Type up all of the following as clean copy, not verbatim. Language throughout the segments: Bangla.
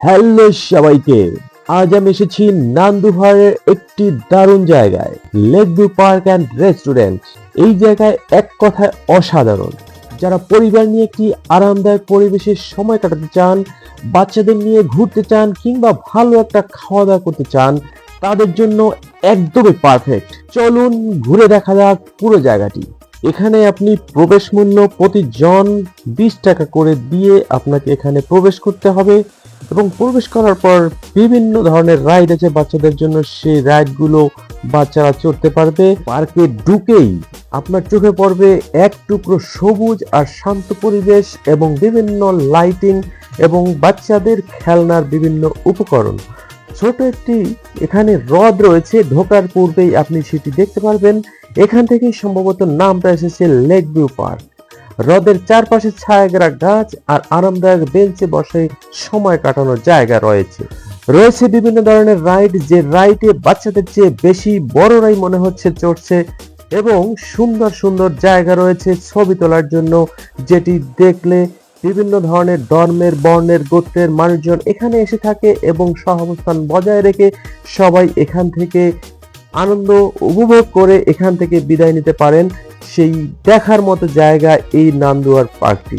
হ্যালো সবাইকে, আজ আমি এসেছি নান্দুহারের একটি দারুণ জায়গায়, lake view park and restaurant. এই জায়গায় এক কথায় অসাধারণ। যারা পরিবার নিয়ে একটি আরামদায়ক পরিবেশে সময় কাটাতে চান, বাচ্চাদের নিয়ে ঘুরতে চান কিংবা ভালো একটা খাওয়া দাওয়া করতে চান, তাদের জন্য একদমই পারফেক্ট। চলুন ঘুরে দেখা যাক পুরো জায়গাটি। এখানে আপনি প্রবেশ মূল্য প্রতি জন 20 টাকা করে দিয়ে আপনাকে এখানে প্রবেশ করতে হবে এবং প্রবেশ করার পর বিভিন্ন ধরনের রাইড আছে বাচ্চাদের জন্য। সেই রাইডগুলো বাচ্চারা চড়তে পারবে। পার্কে ঢুকেই আপনার চোখে পড়বে এক টুকরো সবুজ আর শান্ত পরিবেশ এবং বিভিন্ন লাইটিং এবং বাচ্চাদের খেলনার বিভিন্ন উপকরণ। ছোট একটি এখানে হ্রদ রয়েছে, ঢোকার পূর্বেই আপনি সেটি দেখতে পারবেন। এখান থেকেই সম্ভবত নামটা এসেছে লেক ভিউ পার্ক। হ্রদের চারপাশে ছায়াঘেরা গাছ আর আরামদায়ক বেঞ্চে বসে সময় কাটানোর জায়গা রয়েছে। রয়েছে বিভিন্ন ধরনের রাইড, যে রাইডে বাচ্চাদের চেয়ে বেশি বড়রাই মনে হচ্ছে চড়ছে, এবং সুন্দর সুন্দর জায়গা রয়েছে ছবি তোলার জন্য, যেটি দেখলে বিভিন্ন ধরনের ধর্মের, বর্ণের, গোত্রের মানুষজন এখানে এসে থাকে এবং সহাবস্থান বজায় রেখে সবাই এখান থেকে আনন্দ উপভোগ করে এখান থেকে বিদায় নিতে পারেন। সেই দেখার মতো জায়গা এই নান্দুয়ার পার্কটি।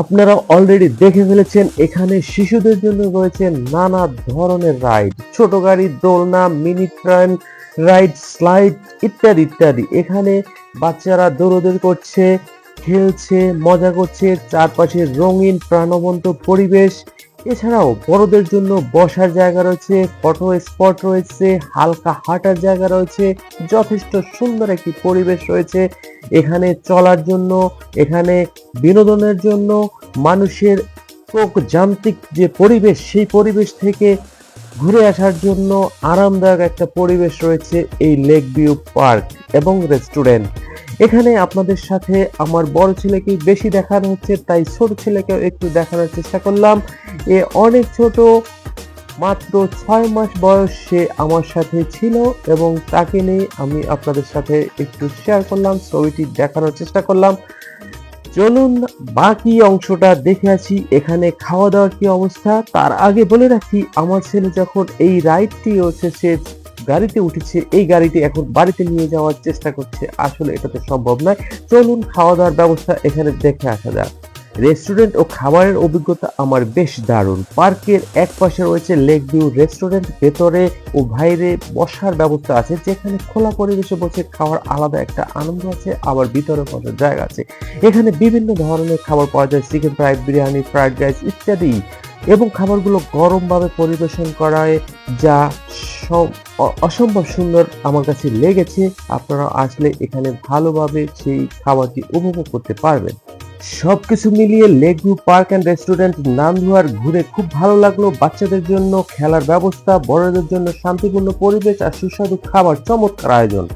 আপনারা অলরেডি দেখে ফেলেছেন, এখানে শিশুদের জন্য রয়েছে নানা ধরনের রাইড, ছোট গাড়ি, দোলনা, মিনি ট্রেন রাইড, স্লাইড ইত্যাদি ইত্যাদি। এখানে বাচ্চারা দৌড়দৌড়ি করছে, খেলছে, মজা করছে, চারপাশে রঙিন প্রাণবন্ত পরিবেশ। এছাড়াও বড়দের জন্য বসার জায়গা রয়েছে, ফটো স্পট রয়েছে, হালকা হাঁটার জায়গা রয়েছে, যথেষ্ট সুন্দর একটি পরিবেশ রয়েছে এখানে চলার জন্য, এখানে বিনোদনের জন্য। মানুষের যান্ত্রিক যে পরিবেশ, সেই পরিবেশ থেকে ঘুরে আসার জন্য আরামদায়ক একটা পরিবেশ রয়েছে এই লেক ভিউ পার্ক এবং রেস্টুরেন্ট। এখানে আপনাদের সাথে আমার বড় ছেলেকেই বেশি দেখানো হচ্ছে, তাই ছোট ছেলেকেও একটু দেখানোর চেষ্টা করলাম। এ অনেক ছোট, মাত্র 6 মাস বয়স সে আমার সাথে ছিল এবং তাকে নিয়ে আমি আপনাদের সাথে একটু শেয়ার করলাম, ছবিটি দেখানোর চেষ্টা করলাম। চলুন বাকি অংশটা দেখে আসি এখানে খাওয়া দাওয়ার কি অবস্থা। তার আগে বলে রাখি, আমার ছেলে যখন এই রাইডটি হচ্ছে সে গাড়িতে উঠেছে, এই গাড়িটি এখন বাড়িতে নিয়ে যাওয়ার চেষ্টা করছে, আসলে এটা তো সম্ভব নয়। চলুন খাওয়া দাওয়ার ব্যবস্থা এখানে দেখে আসা যাক। রেস্টুরেন্ট ও খাবারের অভিজ্ঞতা আমার বেশ দারুণ। পার্কের এক পাশে রয়েছে লেক ভিউ রেস্টুরেন্ট, ভেতরে ও বাইরে বসার ব্যবস্থা আছে, যেখানে খোলা পরিবেশে বসে খাওয়ার আলাদা একটা আনন্দ আছে, আবার ভিতরে বসার জায়গা আছে। এখানে বিভিন্ন ধরনের খাবার পাওয়া যায়, chicken fry, biryani, fried rice ইত্যাদি। এবং খাবারগুলো গরমভাবে পরিবেশন করায় যা অসম্ভব সুন্দর আমার কাছে লেগেছে। আপনারা আসলে এখানে ভালোভাবে সেই খাবারটি উপভোগ করতে পারবেন। সবকিছু মিলিয়ে লেকভিউ পার্ক অ্যান্ড রেস্টুরেন্ট নান্দিহার ঘুরে খুব ভালো লাগলো। বাচ্চাদের জন্য খেলার ব্যবস্থা, বড়দের জন্য শান্তিপূর্ণ পরিবেশ আর সুস্বাদু খাবার, চমৎকার আয়োজন।